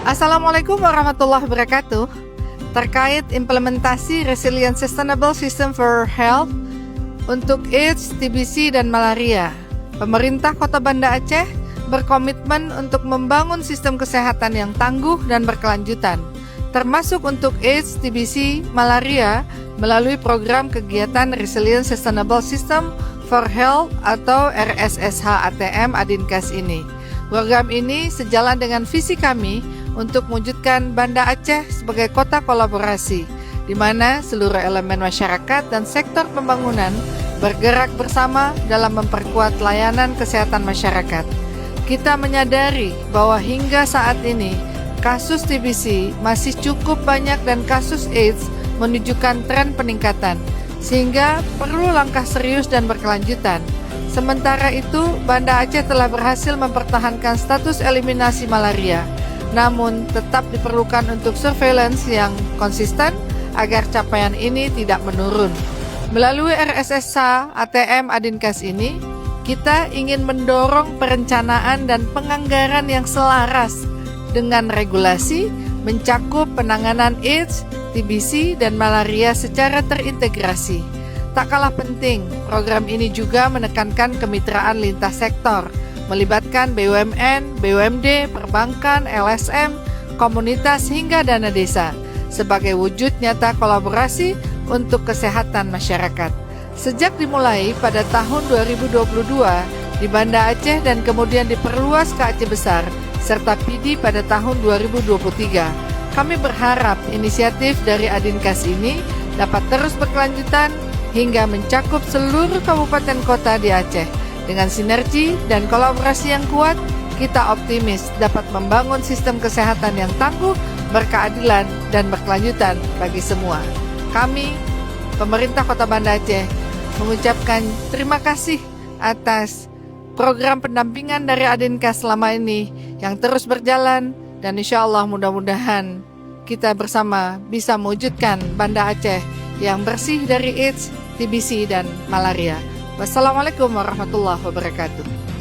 Assalamualaikum warahmatullahi wabarakatuh. Terkait implementasi Resilient Sustainable System for Health untuk AIDS, TBC, dan malaria, pemerintah Kota Banda Aceh berkomitmen untuk membangun sistem kesehatan yang tangguh dan berkelanjutan, termasuk untuk AIDS, TBC, malaria melalui program kegiatan Resilient Sustainable System for Health atau RSSH ATM Adinkas ini. Program ini sejalan dengan visi kami untuk mewujudkan Banda Aceh sebagai kota kolaborasi, di mana seluruh elemen masyarakat dan sektor pembangunan bergerak bersama dalam memperkuat layanan kesehatan masyarakat. Kita menyadari bahwa hingga saat ini, kasus TBC masih cukup banyak dan kasus AIDS menunjukkan tren peningkatan, sehingga perlu langkah serius dan berkelanjutan. Sementara itu, Banda Aceh telah berhasil mempertahankan status eliminasi malaria, namun tetap diperlukan untuk surveillance yang konsisten agar capaian ini tidak menurun. Melalui RSSH ATM Adinkas ini, kita ingin mendorong perencanaan dan penganggaran yang selaras dengan regulasi, mencakup penanganan AIDS, TBC, dan malaria secara terintegrasi. Tak kalah penting, program ini juga menekankan kemitraan lintas sektor, melibatkan BUMN, BUMD, perbankan, LSM, komunitas hingga dana desa, sebagai wujud nyata kolaborasi untuk kesehatan masyarakat. Sejak dimulai pada tahun 2022 di Banda Aceh dan kemudian diperluas ke Aceh Besar, serta PD pada tahun 2023, kami berharap inisiatif dari Adinkas ini dapat terus berkelanjutan hingga mencakup seluruh kabupaten kota di Aceh. Dengan sinergi dan kolaborasi yang kuat, kita optimis dapat membangun sistem kesehatan yang tangguh, berkeadilan, dan berkelanjutan bagi semua. Kami, pemerintah Kota Banda Aceh, mengucapkan terima kasih atas program pendampingan dari Adinkas selama ini yang terus berjalan, dan insya Allah mudah-mudahan kita bersama bisa mewujudkan Banda Aceh yang bersih dari AIDS, TBC, dan malaria. Wassalamualaikum warahmatullahi wabarakatuh.